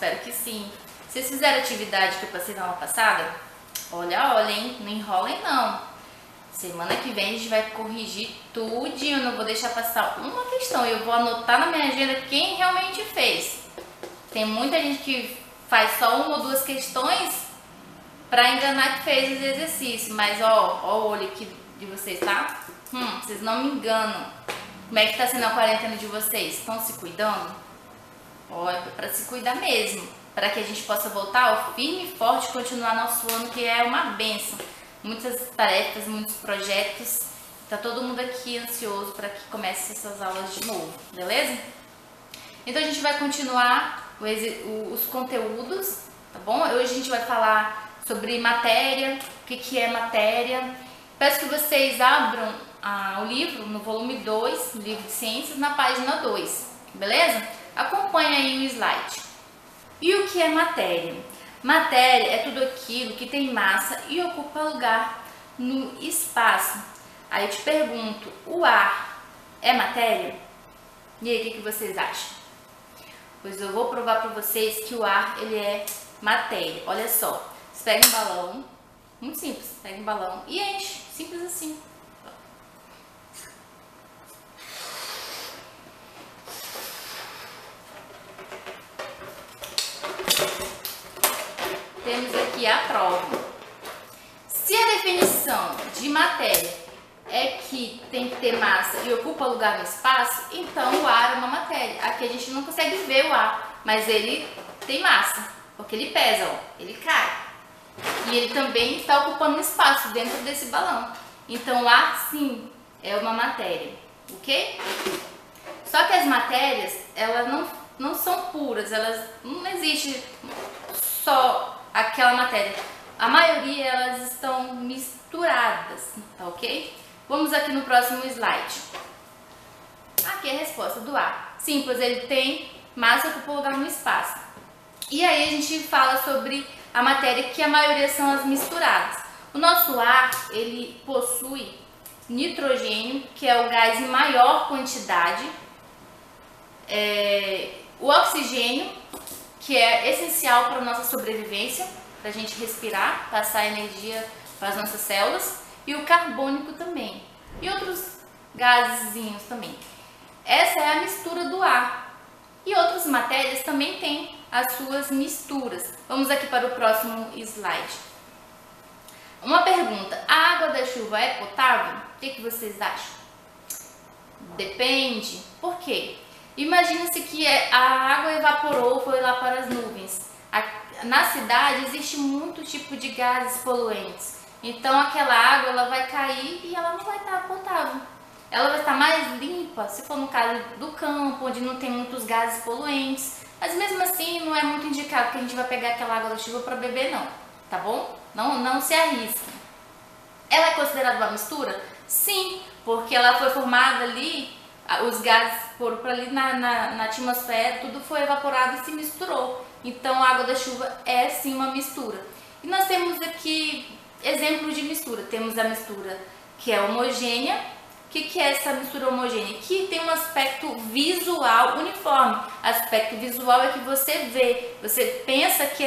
espero que sim. Vocês fizeram a atividade que eu passei na aula passada? Olha, hein? Não enrolem não. Semana que vem a gente vai corrigir tudinho, eu não vou deixar passar uma questão. Eu vou anotar na minha agenda quem realmente fez. Tem muita gente que faz só uma ou duas questões pra enganar que fez os exercícios. Mas ó o olho aqui de vocês, tá? Vocês não me enganam. Como é que tá sendo a quarentena de vocês? Estão se cuidando? Ó, é pra se cuidar mesmo. Para que a gente possa voltar ao firme e forte e continuar nosso ano, que é uma bênção. Muitas tarefas, muitos projetos. Tá todo mundo aqui ansioso para que comece essas aulas de novo, beleza? Então a gente vai continuar os conteúdos, tá bom? Hoje a gente vai falar sobre matéria, o que é matéria. Peço que vocês abram o livro no volume 2, livro de ciências, na página 2, beleza? Acompanhe aí o slide. E o que é matéria? Matéria é tudo aquilo que tem massa e ocupa lugar no espaço. Aí eu te pergunto, o ar é matéria? E aí, o que vocês acham? Pois eu vou provar para vocês que o ar, ele é matéria. Olha só, você pega um balão, muito simples, pega um balão e enche, simples assim. Temos aqui a prova. Se a definição de matéria é que tem que ter massa e ocupa lugar no espaço, então o ar é uma matéria. Aqui a gente não consegue ver o ar, mas ele tem massa, porque ele pesa, ó, ele cai. E ele também está ocupando um espaço dentro desse balão. Então o ar, sim, é uma matéria, ok? Só que as matérias, elas não são puras, elas não existe só aquela matéria. A maioria, elas estão misturadas, tá ok? Vamos aqui no próximo slide. Aqui é a resposta do ar. Sim, pois ele tem massa que ocupa lugar no espaço. E aí a gente fala sobre a matéria que a maioria são as misturadas. O nosso ar, ele possui nitrogênio, que é o gás em maior quantidade, o oxigênio, que é essencial para a nossa sobrevivência, para a gente respirar, passar energia para as nossas células, e o carbônico também, e outros gasezinhos também. Essa é a mistura do ar. E outras matérias também têm as suas misturas. Vamos aqui para o próximo slide. Uma pergunta: a água da chuva é potável? O que vocês acham? Depende. Por quê? Imagina-se que a água evaporou, foi lá para as nuvens. Na cidade existe muito tipo de gases poluentes. Então aquela água, ela vai cair e ela não vai estar potável. Ela vai estar mais limpa, se for no caso do campo, onde não tem muitos gases poluentes. Mas mesmo assim, não é muito indicado que a gente vai pegar aquela água da chuva para beber, não. Tá bom? Não se arrisca. Ela é considerada uma mistura? Sim, porque ela foi formada ali, os gases foram para ali na atmosfera, tudo foi evaporado e se misturou. Então a água da chuva é sim uma mistura. E nós temos aqui exemplos de mistura. Temos a mistura que é homogênea. O que é essa mistura homogênea? Que tem um aspecto visual uniforme. Aspecto visual é que você vê, você pensa que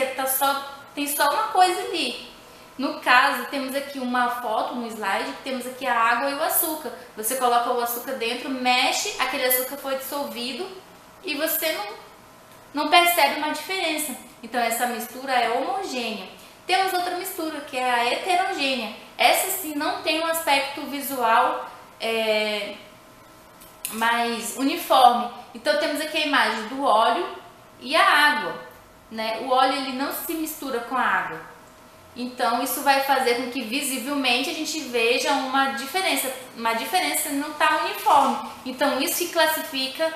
tem só uma coisa ali. No caso, temos aqui uma foto no slide, temos aqui a água e o açúcar. Você coloca o açúcar dentro, mexe, aquele açúcar foi dissolvido e você não percebe uma diferença. Então essa mistura é homogênea. Temos outra mistura, que é a heterogênea. Essa sim não tem um aspecto visual mais uniforme. Então temos aqui a imagem do óleo e a água, né? O óleo, ele não se mistura com a água. Então isso vai fazer com que visivelmente a gente veja uma diferença não está uniforme. Então isso que classifica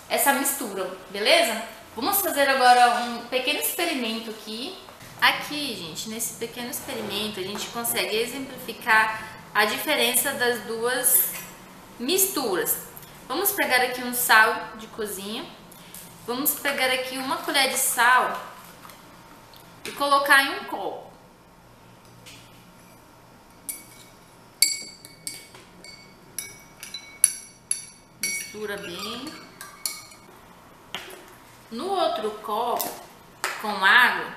essa mistura, beleza? Vamos fazer agora um pequeno experimento aqui. Aqui, gente, nesse pequeno experimento a gente consegue exemplificar a diferença das duas misturas. Vamos pegar aqui um sal de cozinha, vamos pegar aqui uma colher de sal e colocar em um copo. Mistura bem. No outro copo, com água,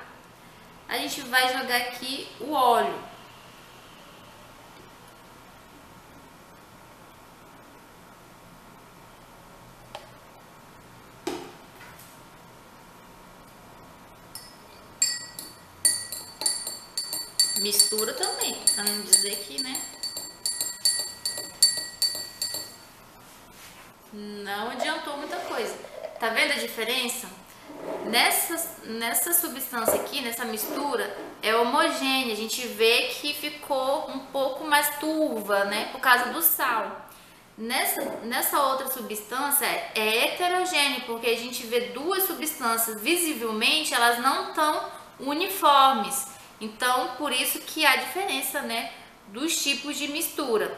a gente vai jogar aqui o óleo. Mistura também, pra não dizer que, né? Não adiantou muita coisa. Tá vendo a diferença? Nessa substância aqui, nessa mistura, é homogênea. A gente vê que ficou um pouco mais turva, né? Por causa do sal. Nessa outra substância é heterogêneo, porque a gente vê duas substâncias, visivelmente, elas não estão uniformes. Então, por isso que há diferença, né? Dos tipos de mistura.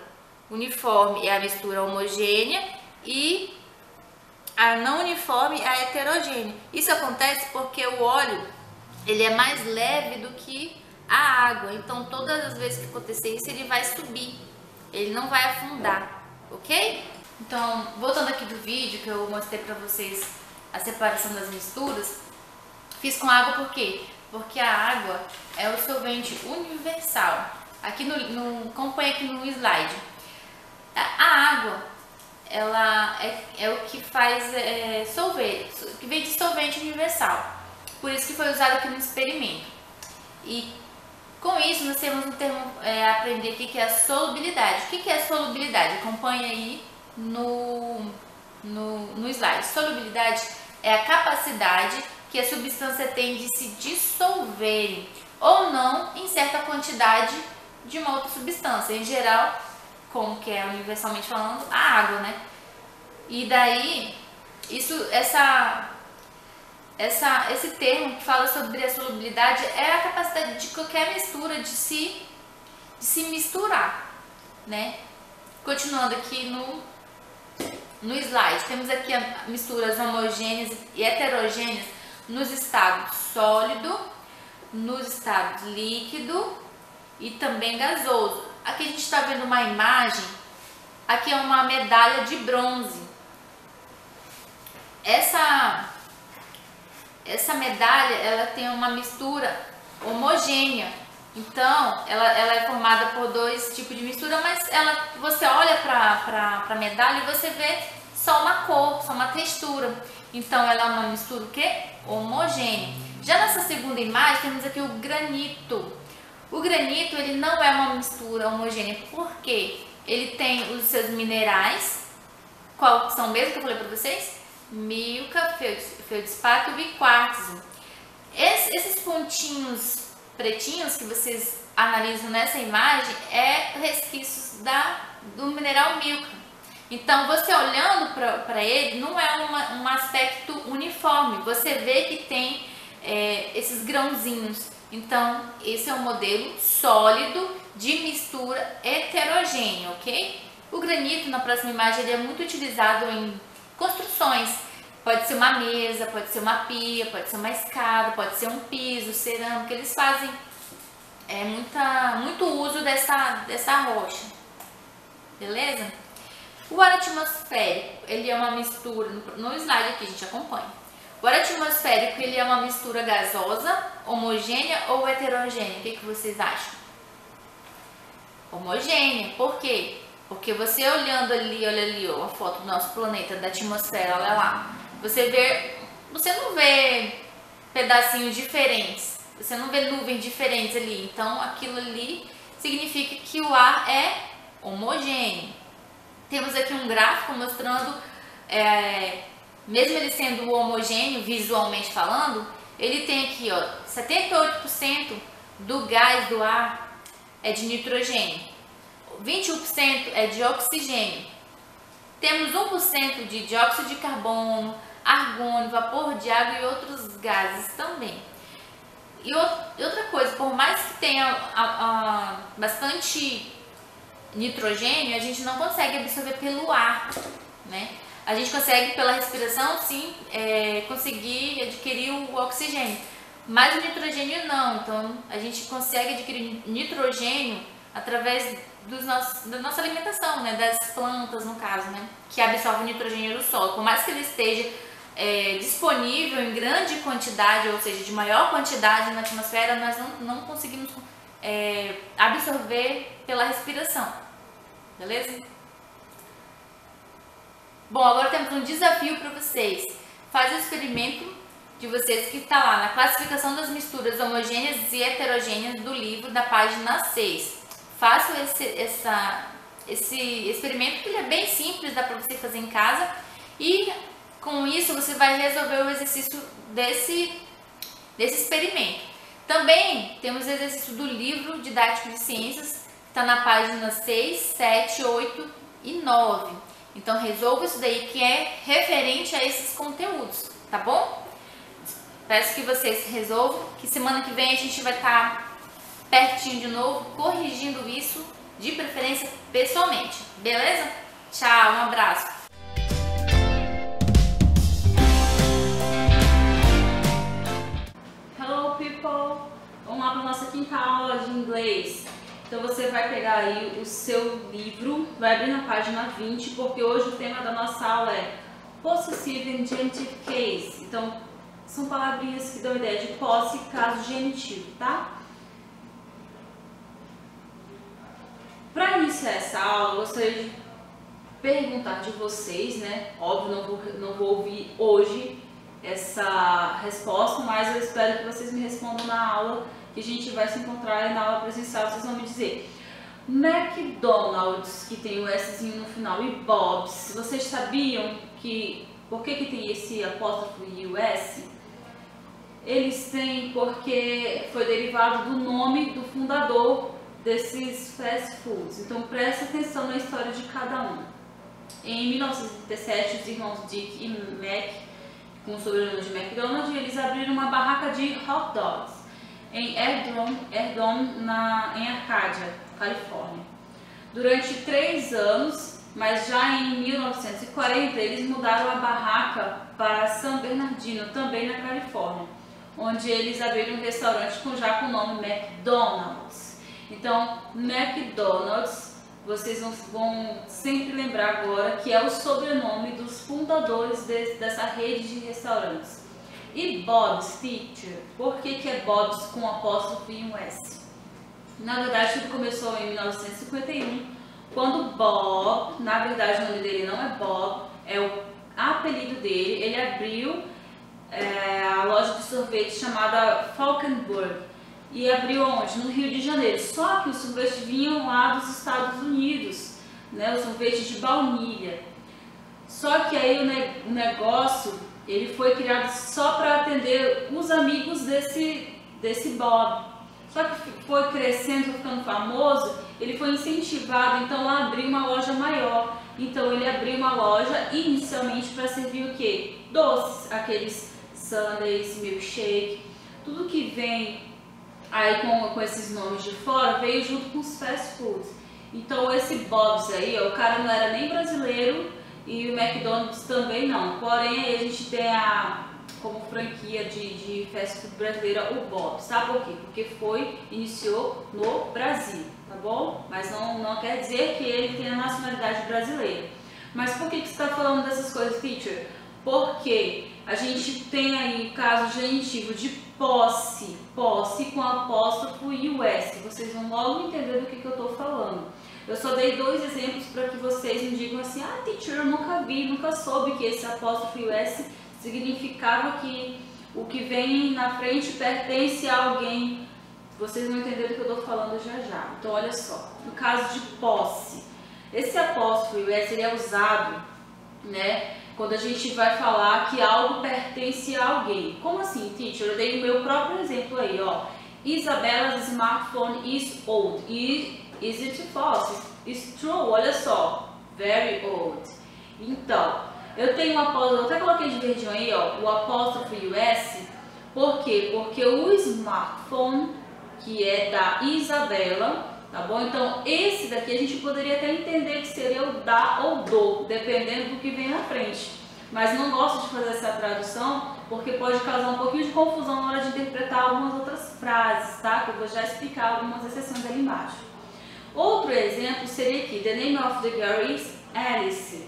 Uniforme é a mistura homogênea e a não uniforme é a heterogênea. Isso acontece porque o óleo ele é mais leve do que a água. Então todas as vezes que acontecer isso ele vai subir, ele não vai afundar, ok? Então voltando aqui do vídeo que eu mostrei para vocês a separação das misturas, fiz com água por quê? Porque a água é o solvente universal. Aqui acompanha aqui no slide. A água ela é o que faz solvente, que vem de solvente universal. Por isso que foi usado aqui no experimento. E com isso nós temos um termo a aprender aqui que é a solubilidade. O que é a solubilidade? Acompanha aí no slide. Solubilidade é a capacidade que a substância tem de se dissolver ou não em certa quantidade de uma outra substância. Em geral, como que é universalmente falando, a água, né? E daí, esse termo que fala sobre a solubilidade é a capacidade de qualquer mistura de se misturar, né? Continuando aqui no slide, temos aqui misturas homogêneas e heterogêneas nos estados sólido, nos estados líquido e também gasoso. Aqui a gente está vendo uma imagem, aqui é uma medalha de bronze. Essa medalha, ela tem uma mistura homogênea. Então, ela é formada por dois tipos de mistura, mas você olha para a medalha e você vê só uma cor, só uma textura. Então, ela é uma mistura o quê? Homogênea. Já nessa segunda imagem, temos aqui o granito. O granito, ele não é uma mistura homogênea, porque ele tem os seus minerais, qual são mesmo que eu falei para vocês? Mílca, feldespato e quartzo. Esses pontinhos pretinhos que vocês analisam nessa imagem é resquícios do mineral mílca. Então, você olhando para ele, não é um aspecto uniforme. Você vê que tem esses grãozinhos. Então, esse é um modelo sólido de mistura heterogênea, ok? O granito, na próxima imagem, ele é muito utilizado em construções. Pode ser uma mesa, pode ser uma pia, pode ser uma escada, pode ser um piso, cerâmica. Eles fazem muito uso dessa rocha, beleza? O ar atmosférico, ele é uma mistura, no slide aqui a gente acompanha. O ar atmosférico, ele é uma mistura gasosa, homogênea ou heterogênea? O que vocês acham? Homogênea. Por quê? Porque você olhando ali, olha ali, ó, a foto do nosso planeta, da atmosfera, olha lá. Você não vê pedacinhos diferentes, você não vê nuvens diferentes ali. Então, aquilo ali significa que o ar é homogêneo. Temos aqui um gráfico mostrando, mesmo ele sendo homogêneo, visualmente falando, ele tem aqui, ó, 78% do gás do ar é de nitrogênio, 21% é de oxigênio. Temos 1% de dióxido de carbono, argônio, vapor de água e outros gases também. E outra coisa, por mais que tenha bastante nitrogênio, a gente não consegue absorver pelo ar, né? A gente consegue pela respiração, sim, conseguir adquirir o oxigênio, mas o nitrogênio não. Então, a gente consegue adquirir nitrogênio através da nossa alimentação, né? Das plantas, no caso, né? Que absorve o nitrogênio do solo. Por mais que ele esteja disponível em grande quantidade, ou seja, de maior quantidade na atmosfera, nós não conseguimos absorver pela respiração, beleza? Bom, agora temos um desafio para vocês. Faz o experimento de vocês que está lá na classificação das misturas homogêneas e heterogêneas do livro da página 6. Faça esse experimento, que ele é bem simples, dá para você fazer em casa, e com isso você vai resolver o exercício desse experimento. Também temos o exercício do livro didático de ciências, que está na página 6, 7, 8 e 9. Então resolva isso daí, que é referente a esses conteúdos, tá bom? Peço que vocês resolvam, que semana que vem a gente vai estar pertinho de novo, corrigindo isso, de preferência pessoalmente, beleza? Tchau, um abraço! Hello people! Vamos lá para a nossa quinta aula de inglês. Então você vai pegar aí o seu livro, vai abrir na página 20, porque hoje o tema da nossa aula é Possessive and Genitive Case. Então são palavrinhas que dão ideia de posse, caso genitivo, tá? Para iniciar essa aula, eu gostaria de perguntar de vocês, né? Óbvio, não vou ouvir hoje essa resposta, mas eu espero que vocês me respondam na aula, que a gente vai se encontrar na aula presencial. Vocês vão me dizer McDonald's, que tem o Szinho no final, e Bob's. Vocês sabiam que por que tem esse apóstrofo US? Eles têm porque foi derivado do nome do fundador desses fast foods. Então presta atenção na história de cada um. Em 1937, os irmãos Dick e Mac, com o sobrenome de McDonald's, eles abriram uma barraca de hot dogs em Erdon, em Arcádia, Califórnia. Durante 3 anos, mas já em 1940 eles mudaram a barraca para San Bernardino, também na Califórnia, onde eles abriram um restaurante já com o nome McDonald's. Então, McDonald's, vocês vão sempre lembrar agora que é o sobrenome dos fundadores dessa rede de restaurantes. E Bob's, teacher, por que é Bob's com apóstrofo e um S? Na verdade, tudo começou em 1951, quando Bob, na verdade o nome dele não é Bob, é o apelido dele, ele abriu a loja de sorvete chamada Falkenburg, e abriu onde? No Rio de Janeiro. Só que os sorvetes vinham lá dos Estados Unidos, né? Os sorvetes de baunilha. Só que aí o negócio ele foi criado só para atender os amigos desse Bob. Só que foi crescendo, foi ficando famoso, ele foi incentivado então a abrir uma loja maior. Então ele abriu uma loja inicialmente para servir o quê? Doces, aqueles sundaes, milkshake, tudo que vem aí com esses nomes de fora veio junto com os fast foods. Então esse Bob's aí, ó, o cara não era nem brasileiro e o McDonald's também não. Porém aí a gente tem como franquia de fast food brasileira o Bob's. Sabe por quê? Porque iniciou no Brasil, tá bom? Mas não quer dizer que ele tenha nacionalidade brasileira. Mas por que você está falando dessas coisas, teacher? Porque a gente tem aí o caso genitivo de posse com apóstrofo e o S. Vocês vão logo entender do que eu estou falando. Eu só dei 2 exemplos para que vocês me digam assim: ah, teacher, eu nunca soube que esse apóstrofo e o S significava que o que vem na frente pertence a alguém. Vocês vão entender do que eu estou falando já. Então olha só, no caso de posse, esse apóstrofo e o S ele é usado, né, quando a gente vai falar que algo pertence a alguém. Como assim, teacher? Eu dei o meu próprio exemplo aí, ó. Isabella's smartphone is old. Is it false? It's true. Olha só. Very old. Então, eu tenho um apóstrofo, eu até coloquei de verdinho aí, ó, o apóstrofo e o S. Por quê? Porque o smartphone, que é da Isabela, tá bom? Então, esse daqui a gente poderia até entender que seria o da ou do, dependendo do que vem na frente. Mas não gosto de fazer essa tradução, porque pode causar um pouquinho de confusão na hora de interpretar algumas outras frases, tá? Que eu vou já explicar algumas exceções ali embaixo. Outro exemplo seria aqui: the name of the girl is Alice.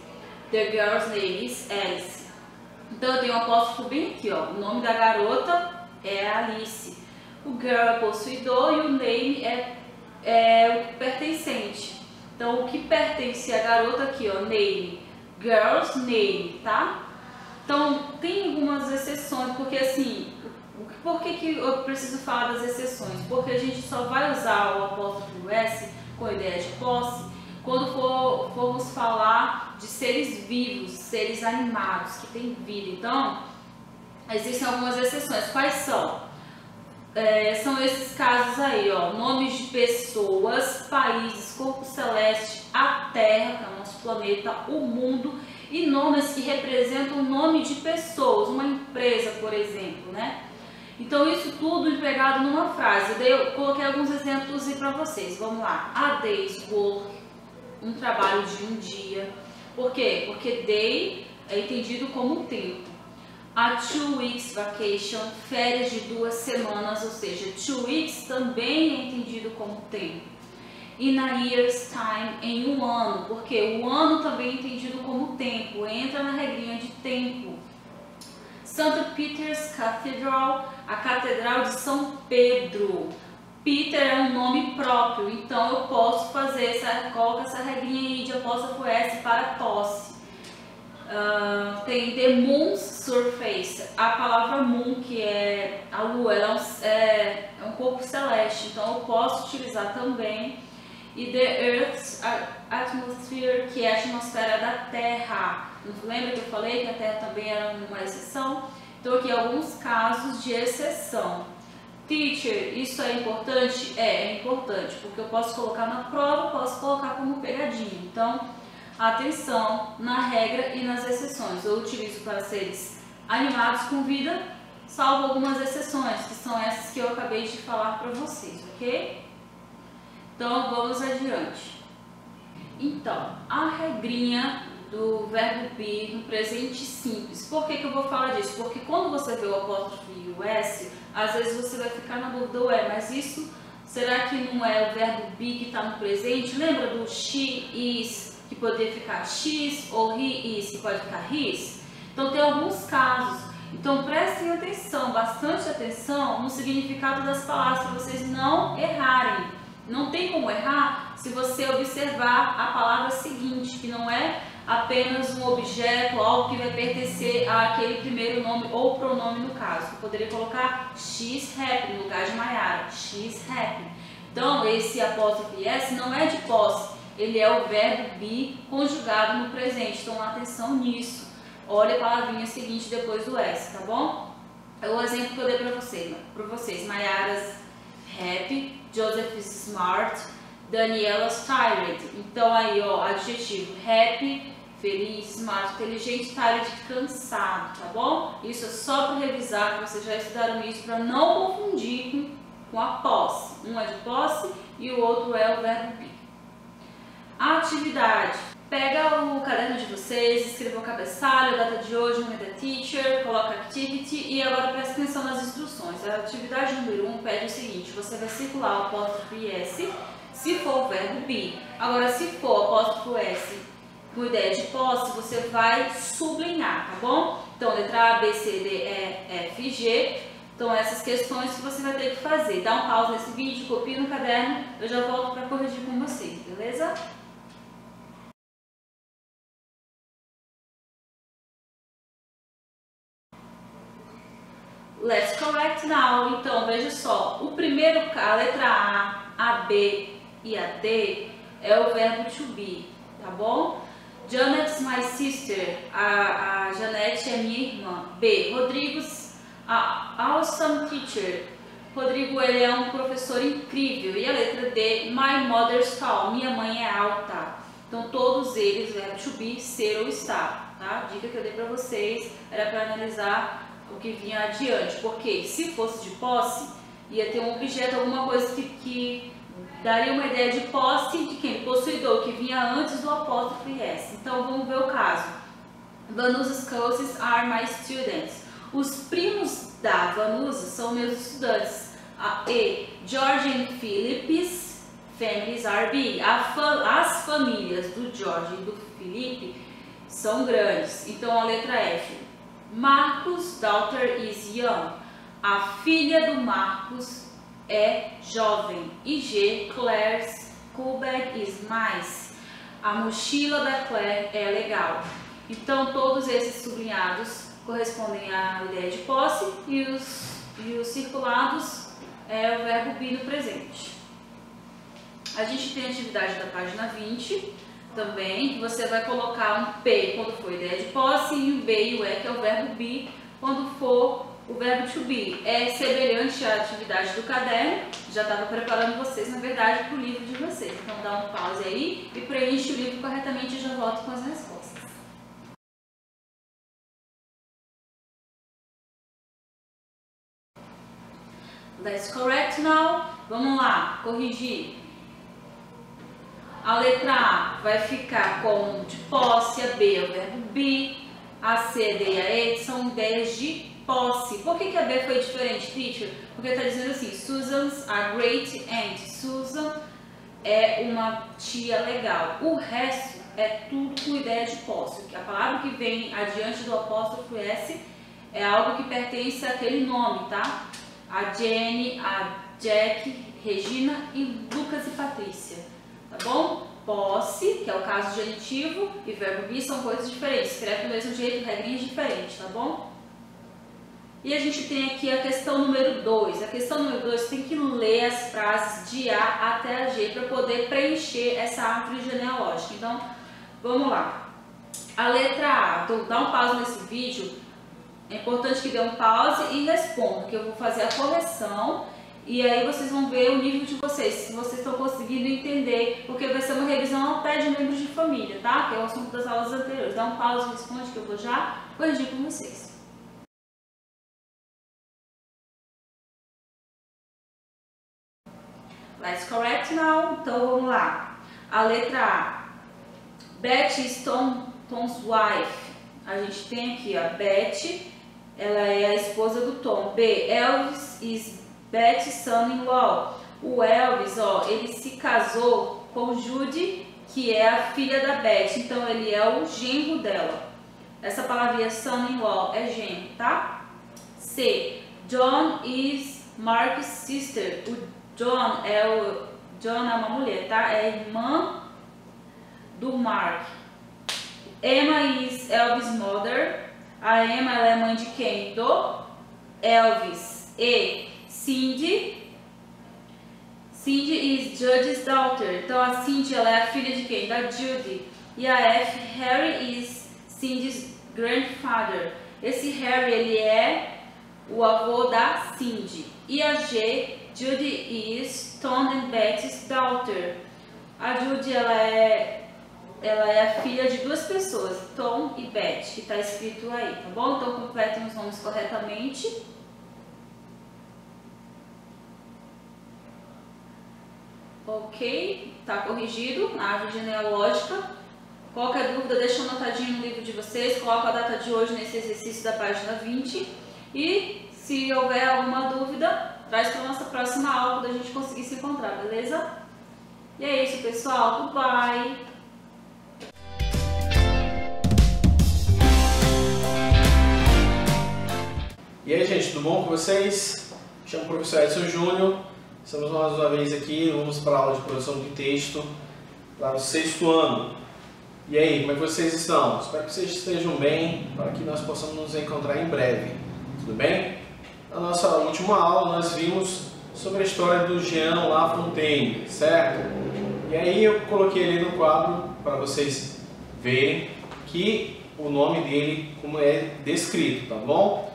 The girl's name is Alice. Então eu tenho um apóstrofo bem aqui, ó. O nome da garota é Alice. O girl é possuidor e o name é o pertencente. Então o que pertence à garota aqui, ó, name, girl's name, tá? Então tem algumas exceções, porque assim, por que eu preciso falar das exceções? Porque a gente só vai usar o apóstrofo S com a ideia de posse quando formos falar de seres vivos, seres animados, que têm vida. Então, existem algumas exceções. Quais são? São esses casos aí, ó, nomes de pessoas, países, corpo celeste, a Terra, que é o nosso planeta, o mundo, e nomes que representam o nome de pessoas, uma empresa, por exemplo, né? Então isso tudo empregado numa frase. Daí eu coloquei alguns exemplos aí para vocês. Vamos lá. A day's work, um trabalho de um dia. Por quê? Porque day é entendido como tempo. A 2 weeks vacation, férias de 2 semanas, ou seja, 2 weeks também é entendido como tempo. In a year's time, em um ano, porque o ano também é entendido como tempo, entra na regrinha de tempo. St. Peter's Cathedral, a Catedral de São Pedro. Peter é um nome próprio, então eu posso fazer coloca essa regrinha aí de apóstrofo S para posse. Tem the moon's surface, a palavra moon, que é a lua, ela é um corpo celeste, então eu posso utilizar também. E the earth's atmosphere, que é a atmosfera da Terra. Lembra que eu falei que a Terra também era uma exceção? Então aqui alguns casos de exceção. Teacher, isso é importante? É importante, porque eu posso colocar na prova, posso colocar como pegadinha. Então, atenção na regra e nas exceções. Eu utilizo para seres animados com vida, salvo algumas exceções, que são essas que eu acabei de falar para vocês, ok? Então, vamos adiante. Então, a regrinha do verbo be no presente simples. Por que eu vou falar disso? Porque quando você vê o apóstrofo e o S, às vezes você vai ficar na dúvida, ué, mas isso, será que não é o verbo be que está no presente? Lembra do she is, que poderia ficar she's, ou he is, que pode ficar his? Então, tem alguns casos. Então, prestem atenção, bastante atenção no significado das palavras, para vocês não errarem. Não tem como errar se você observar a palavra seguinte, que não é apenas um objeto, algo que vai pertencer àquele primeiro nome ou pronome no caso. Eu poderia colocar she's happy no lugar de Maiara, she's happy. Então, esse apóstrofo S não é de posse, ele é o verbo be conjugado no presente. Então, atenção nisso. Olha a palavrinha seguinte depois do S, tá bom? É o exemplo que eu dei para vocês. Maiara's happy, Joseph's smart, Daniela's tired. Então aí, ó, adjetivo happy, feliz, smart, inteligente, tired, cansado, tá bom? Isso é só para revisar, que vocês já estudaram isso, para não confundir com a posse. Um é de posse e o outro é o verbo be. A atividade. Pega o caderno de vocês, escreva o cabeçalho, a data de hoje, o nome da teacher, coloca activity e agora presta atenção nas instruções. A atividade número 1 pede o seguinte: você vai circular o apóstrofo S se for o verbo be. Agora, se for o apóstrofo S com ideia de posse, você vai sublinhar, tá bom? Então, letra A, B, C, D, E, F, G. Então, essas questões que você vai ter que fazer. Dá um pause nesse vídeo, copia no caderno, eu já volto para corrigir com vocês, beleza? Let's correct now. Então, veja só. O primeiro, a letra A B e a D é o verbo to be, tá bom? Janet's my sister. A Janete é minha irmã. B. Rodrigo's awesome teacher. Rodrigo, ele é um professor incrível. E a letra D. My mother's tall. Minha mãe é alta. Então, todos eles, verbo to be, ser ou estar, tá? Dica que eu dei pra vocês era para analisar o que vinha adiante, porque se fosse de posse, ia ter um objeto, alguma coisa que daria uma ideia de posse de quem? Possuidor, que vinha antes do apóstrofo S. Então, vamos ver o caso. Vanusa's cousins are my students. Os primos da Vanusa são meus estudantes. A E. George and Philip's families are big. As famílias do George e do Felipe são grandes. Então, a letra F. Marcus' daughter is young. A filha do Marcos é jovem. E G, Claire's school bag is nice. A mochila da Claire é legal. Então, todos esses sublinhados correspondem à ideia de posse e os circulados é o verbo be no presente. A gente tem a atividade da página 20 também, que você vai colocar um P quando for ideia de posse e o B e o E, que é o verbo be, quando for o verbo to be. É semelhante à atividade do caderno, já estava preparando vocês, na verdade, para o livro de vocês. Então dá um pause aí e preenche o livro corretamente e já volto com as respostas. Let's correct now. Vamos lá, corrigir. A letra A vai ficar com de posse, a B é o verbo be, a C, a D e a E são ideias de posse. Por que a B foi diferente, teacher? Porque está dizendo assim, Susan's a great aunt. Susan é uma tia legal. O resto é tudo com ideia de posse. A palavra que vem adiante do apóstrofo S é algo que pertence àquele nome, tá? A Jenny, a Jack, Regina e Lucas e Patrícia, tá bom? Posse, que é o caso genitivo, e verbo be são coisas diferentes, escreve do mesmo jeito, regrinhas diferentes, tá bom? E a gente tem aqui a questão número 2. A questão número 2 tem que ler as frases de A até a G para poder preencher essa árvore genealógica. Então, vamos lá. A letra A, então dá um pause nesse vídeo. É importante que dê um pause e responda, que eu vou fazer a correção e aí vocês vão ver o nível de vocês, se vocês estão conseguindo entender, porque vai ser uma revisão ao pé de membros de família, tá? Que é o assunto das aulas anteriores. Dá um pause e responde que eu vou já corrigir com vocês. Let's correct now. Então vamos lá. A letra A. Betty is Tom's wife. A gente tem aqui a Betty, ela é a esposa do Tom. B. Elvis is Betty's son-in-law. O Elvis, ó, ele se casou com Judy, que é a filha da Betty. Então ele é o genro dela. Essa palavrinha son-in-law é genro, tá? C. John is Mark's sister. O John é uma mulher, tá? É a irmã do Mark. Emma is Elvis' mother. A Emma, ela é mãe de quem? Do Elvis. E Cindy. Cindy is Judy's daughter. Então a Cindy, ela é a filha de quem? Da Judy. E a F, Harry is Cindy's grandfather. Esse Harry, ele é o avô da Cindy. E a G, Judy is Tom and Betty's daughter. A Judy, ela é a filha de duas pessoas, Tom e Betty, que está escrito aí, tá bom? Então completem os nomes corretamente. Ok, tá corrigido na árvore genealógica. Qualquer dúvida, deixa anotadinho no livro de vocês, coloca a data de hoje nesse exercício da página 20. E se houver alguma dúvida, traz para a nossa próxima aula, quando a gente conseguir se encontrar, beleza? E é isso, pessoal. Goodbye! E aí, gente, tudo bom com vocês? Me chamo o professor Edson Júnior. Estamos mais uma vez aqui, vamos para a aula de produção de texto para o 6º ano. E aí, como é que vocês estão? Espero que vocês estejam bem, para que nós possamos nos encontrar em breve. Tudo bem? Na nossa última aula, nós vimos sobre a história do Jean La Fontaine, certo? E aí eu coloquei ali no quadro para vocês verem que o nome dele como é descrito, tá bom?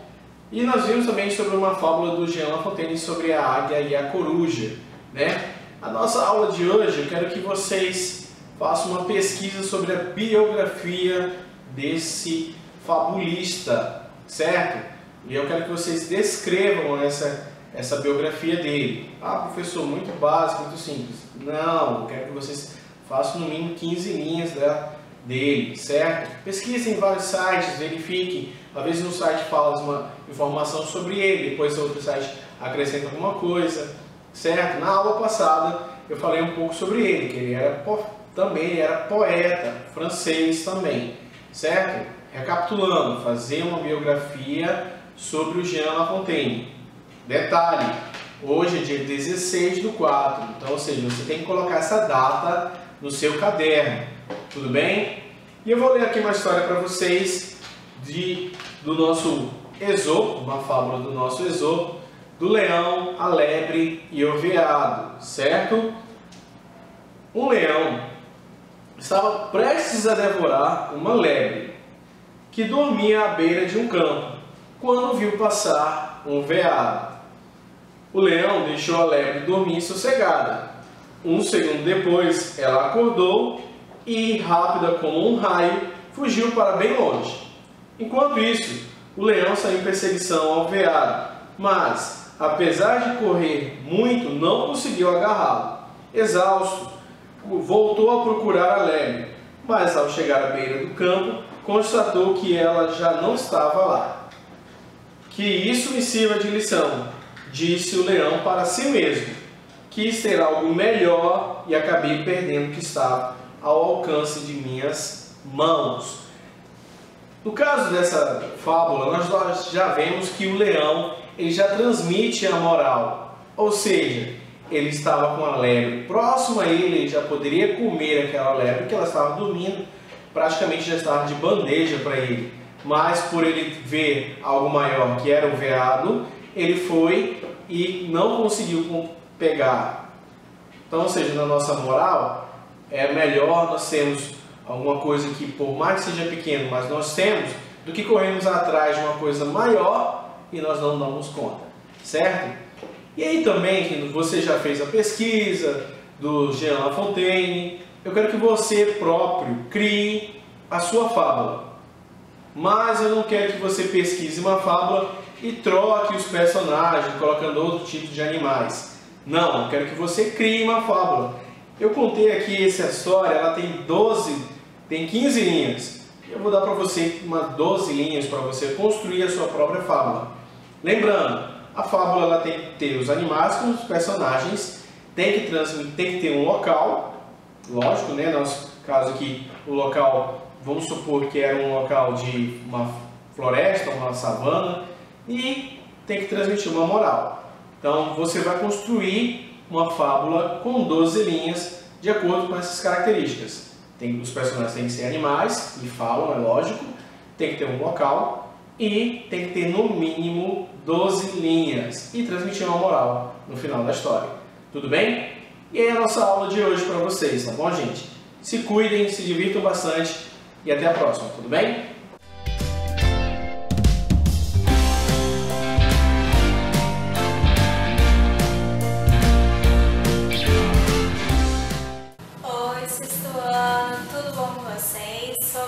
E nós vimos também sobre uma fábula do Jean La Fontaine sobre a águia e a coruja, né? A nossa aula de hoje, eu quero que vocês façam uma pesquisa sobre a biografia desse fabulista, certo? E eu quero que vocês descrevam essa biografia dele. Ah, professor, muito básico, muito simples. Não, eu quero que vocês façam no mínimo 15 linhas dele, certo? Pesquisem em vários sites, verifiquem. Às vezes um site fala uma informação sobre ele, depois o outro site acrescenta alguma coisa, certo? Na aula passada eu falei um pouco sobre ele, que ele era poeta, francês também, certo? recapitulando, fazer uma biografia sobre o Jean Lafontaine. Detalhe, hoje é dia 16/4, então, ou seja, você tem que colocar essa data no seu caderno, tudo bem? E eu vou ler aqui uma história para vocês do nosso Esopo, uma fábula do nosso Esopo, do leão, a lebre e o veado, certo? Um leão estava prestes a devorar uma lebre que dormia à beira de um campo, quando viu passar um veado. O leão deixou a lebre dormir sossegada. Um segundo depois, ela acordou e, rápida como um raio, fugiu para bem longe. Enquanto isso, o leão saiu em perseguição ao veado, mas, apesar de correr muito, não conseguiu agarrá-lo. Exausto, voltou a procurar a lebre, mas ao chegar à beira do campo, constatou que ela já não estava lá. Que isso me sirva de lição, disse o leão para si mesmo. Quis ter algo melhor e acabei perdendo o que estava ao alcance de minhas mãos. No caso dessa fábula, nós já vemos que o leão ele já transmite a moral, ou seja, ele estava com a lebre próximo a ele, ele já poderia comer aquela lebre, porque ela estava dormindo, praticamente já estava de bandeja para ele. Mas por ele ver algo maior, que era o veado, ele foi e não conseguiu pegar. Então, ou seja, na nossa moral, é melhor nós termos alguma coisa que, por mais que seja pequeno, mas nós temos, do que corrermos atrás de uma coisa maior e nós não damos conta, certo? E aí também, que você já fez a pesquisa do Jean Lafontaine, eu quero que você próprio crie a sua fábula. Mas eu não quero que você pesquise uma fábula e troque os personagens, colocando outro tipo de animais. Não, eu quero que você crie uma fábula. Eu contei aqui essa história, ela tem 15 linhas. Eu vou dar para você 12 linhas para você construir a sua própria fábula. Lembrando, a fábula ela tem que ter os animais como os personagens, tem que ter um local, lógico, né? Nosso caso aqui, o local, vamos supor que era um local de uma floresta, uma savana, e tem que transmitir uma moral. Então você vai construir uma fábula com 12 linhas de acordo com essas características. Os personagens têm que ser animais, e falam, é lógico, tem que ter um local e tem que ter no mínimo 12 linhas e transmitir uma moral no final da história. Tudo bem? E aí a nossa aula de hoje para vocês, tá bom, gente? Se cuidem, se divirtam bastante e até a próxima, tudo bem?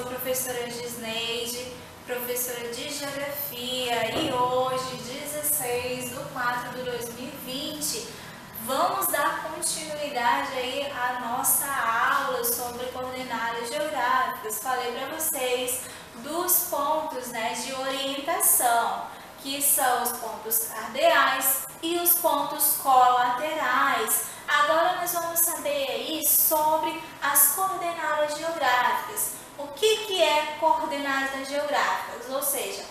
Professora Gisneide, professora de Geografia, e hoje, 16/4/2020, vamos dar continuidade aí à nossa aula sobre coordenadas geográficas. Falei para vocês dos pontos, né, de orientação, que são os pontos cardeais e os pontos colaterais. Agora nós vamos saber aí sobre as coordenadas geográficas. O que é coordenadas geográficas? Ou seja,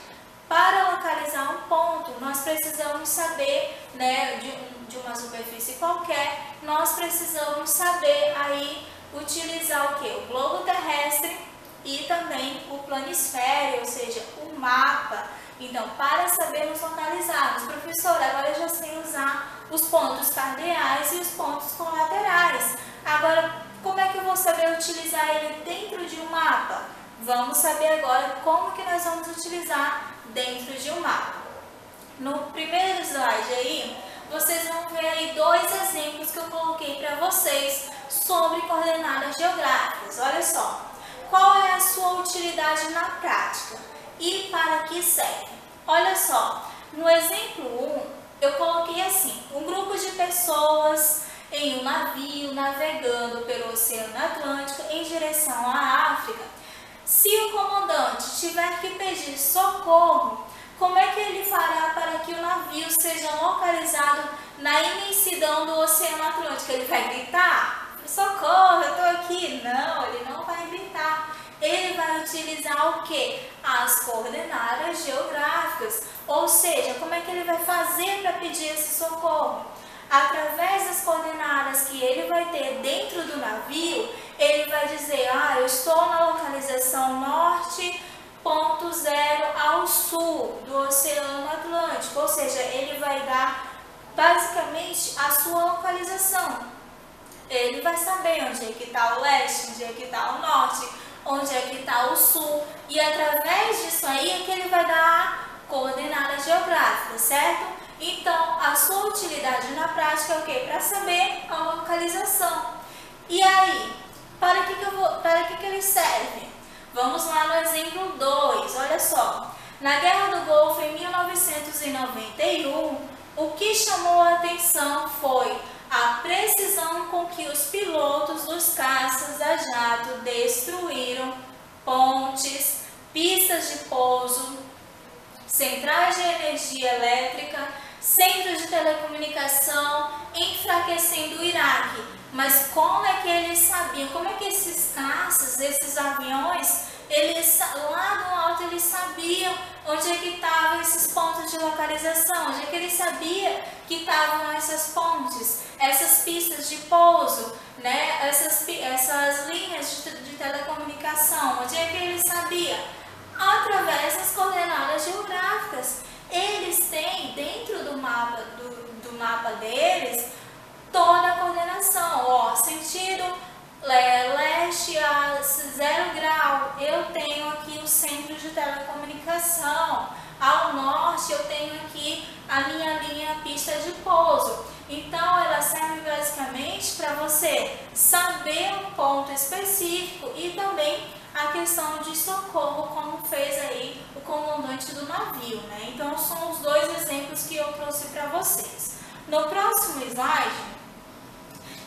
para localizar um ponto, nós precisamos saber, né, de uma superfície qualquer, nós precisamos saber aí utilizar o que? O globo terrestre e também o planisfério, ou seja, o mapa. Então, para sabermos localizarmos, professora, agora eu já sei usar os pontos cardeais e os pontos colaterais. Agora, como é que eu vou saber utilizar ele dentro de um mapa? Vamos saber agora como que nós vamos utilizar dentro de um mapa. No primeiro slide aí, vocês vão ver aí dois exemplos que eu coloquei para vocês sobre coordenadas geográficas. Olha só, qual é a sua utilidade na prática e para que serve? Olha só, no exemplo 1, eu coloquei assim, um grupo de pessoas em um navio navegando pelo Oceano Atlântico em direção à África. Se o comandante tiver que pedir socorro, como é que ele fará para que o navio seja localizado na imensidão do Oceano Atlântico? Ele vai gritar? Socorro, eu estou aqui. Não, ele não vai gritar. ele vai utilizar o que? As coordenadas geográficas. Ou seja, como é que ele vai fazer para pedir esse socorro? Através das coordenadas que ele vai ter dentro do navio, ele vai dizer, eu estou na localização norte, ponto 0 ao sul do Oceano Atlântico. Ou seja, ele vai dar basicamente a sua localização. Ele vai saber onde é que está o leste, onde é que está o norte, onde é que está o sul. E através disso aí é que ele vai dar coordenadas geográficas, certo? Então, a sua utilidade na prática é o quê? Para saber a localização. E aí, para que ele serve? Vamos lá no exemplo 2, olha só. Na Guerra do Golfo, em 1991, o que chamou a atenção foi a precisão com que os pilotos dos caças a jato destruíram pontes, pistas de pouso, centrais de energia elétrica, centros de telecomunicação, enfraquecendo o Iraque. Mas como é que eles sabiam? Como é que esses caças, esses aviões, lá no alto eles sabiam onde é que estavam esses pontos de localização? Onde é que eles sabiam que estavam essas pontes, essas pistas de pouso, né? essas linhas de telecomunicação? Onde é que eles sabiam? Através das coordenadas geográficas. Eles têm dentro do mapa deles toda a coordenação. Sentido leste a 0 grau, eu tenho aqui o centro de telecomunicação. Ao norte eu tenho aqui a minha linha pista de pouso. Então ela serve basicamente para você saber um ponto específico e também a questão de socorro, como fez aí o comandante do navio, né? Então são os dois exemplos que eu trouxe para vocês. No próximo slide,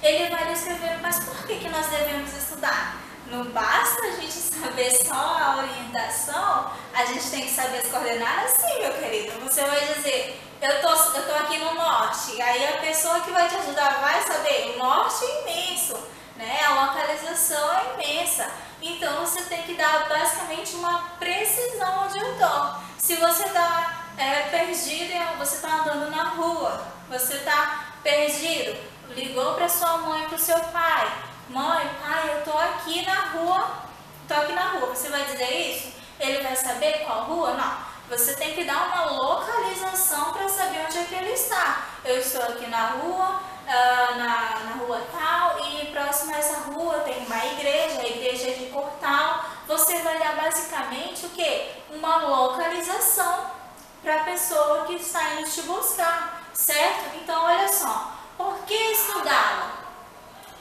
ele vai descrever, mas por que nós devemos estudar? Não basta a gente saber só a orientação, a gente tem que saber as coordenadas? Sim, meu querido. Você vai dizer, eu tô aqui no norte, aí a pessoa que vai te ajudar vai saber, o norte é imenso, né? A localização é imensa. Então você tem que dar basicamente uma precisão onde eu estou. Se você está perdido, você está andando na rua, você está perdido, ligou para sua mãe, para o seu pai. Mãe, pai, eu estou aqui na rua, Você vai dizer isso? Ele vai saber qual rua? Não. Você tem que dar uma localização para saber onde é que ele está. Eu estou aqui na rua, na rua tal, e próximo a essa rua tem uma igreja, a igreja de Cortal. Você vai dar basicamente o quê? Uma localização para a pessoa que está indo te buscar, certo? Então, olha só, por que estudá-la?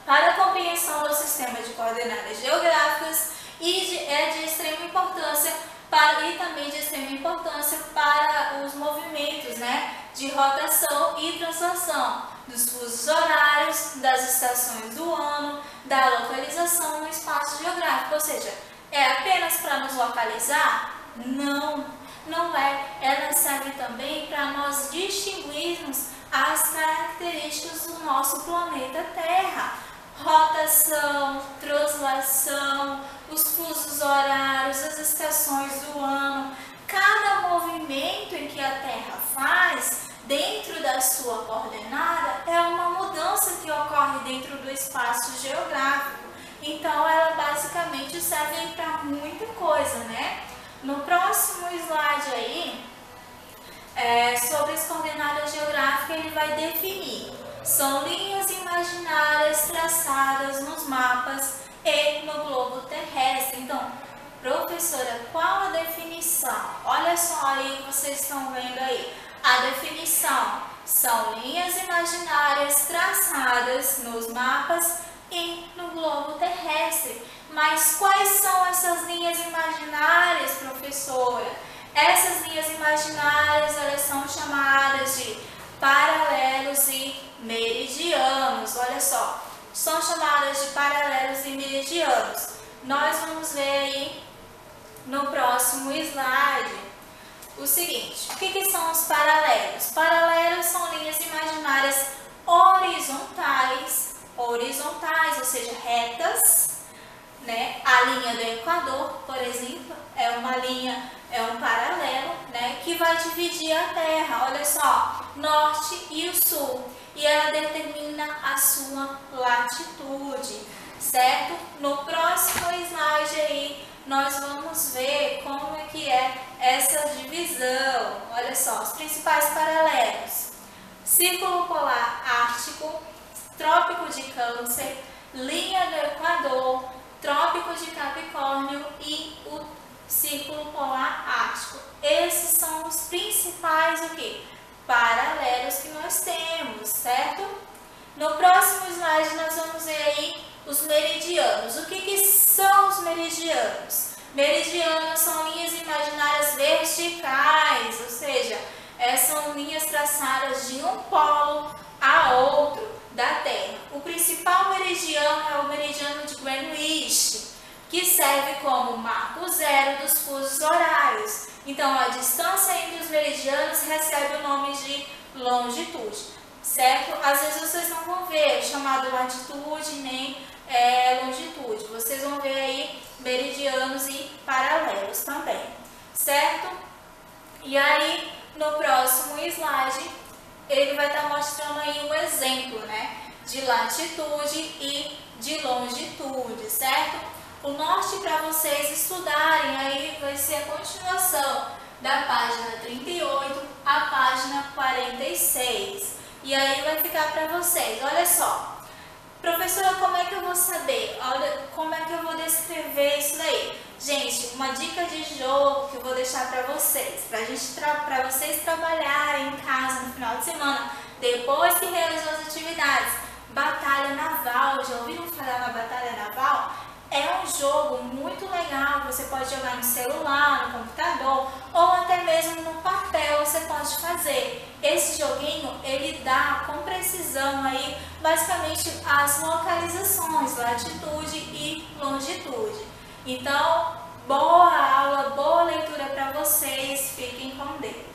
Para a compreensão do sistema de coordenadas geográficas é de extrema importância e também de extrema importância para os movimentos, né, de rotação e translação dos fusos horários, das estações do ano, da localização no espaço geográfico. Ou seja, é apenas para nos localizar? Não é. Ela serve também para nós distinguirmos as características do nosso planeta Terra. Rotação, translação, os fusos horários, as estações do ano. Cada movimento em que a Terra faz dentro da sua coordenada é uma mudança que ocorre dentro do espaço geográfico. Então, ela basicamente serve para muita coisa, né? No próximo slide aí, sobre as coordenadas geográficas, ele vai definir. São linhas imaginárias traçadas nos mapas e no globo terrestre. Então, professora, qual a definição? Olha só aí, vocês estão vendo aí. A definição são linhas imaginárias traçadas nos mapas e no globo terrestre. Mas quais são essas linhas imaginárias, professora? Essas linhas imaginárias, elas são chamadas de paralelos e meridianos. Olha só, são chamadas de paralelos e meridianos. Nós vamos ver aí no próximo slide o seguinte: o que são os paralelos? Paralelos são linhas imaginárias horizontais, ou seja, retas, né? A linha do Equador, por exemplo, é uma linha, é um paralelo, né? Que vai dividir a Terra, olha só, norte e o sul. E ela determina a sua latitude, certo? No próximo slide aí, nós vamos ver como é que é essa divisão. Olha só, os principais paralelos. Círculo polar ártico, trópico de Câncer, linha do Equador, trópico de Capricórnio e o círculo polar ártico. Esses são os principais o quê? Paralelos que nós temos, certo? No próximo slide nós vamos ver aí os meridianos. O que são os meridianos? Meridianos são linhas imaginárias verticais, ou seja, são linhas traçadas de um polo a outro da Terra. O principal meridiano é o meridiano de Greenwich, que serve como marco zero dos fusos horários. Então, a distância entre os meridianos recebe o nome de longitude, certo? Às vezes vocês não vão ver chamado latitude nem longitude. Vocês vão ver aí meridianos e paralelos também, certo? E aí, no próximo slide, ele vai estar mostrando aí um exemplo, né, de latitude e de longitude, certo? O norte para vocês estudarem aí vai ser a continuação da página 38 à página 46. E aí vai ficar para vocês, olha só. Professora, como é que eu vou saber? Olha, como é que eu vou descrever isso daí? Gente, uma dica de jogo que eu vou deixar para vocês, para vocês trabalharem em casa no final de semana, depois que realizou as atividades. Batalha naval, já ouviram falar na batalha naval? É um jogo muito legal, você pode jogar no celular, no computador ou até mesmo no papel você pode fazer. Esse joguinho, ele dá com precisão aí, basicamente, as localizações, latitude e longitude. Então, boa aula, boa leitura para vocês, fiquem com Deus.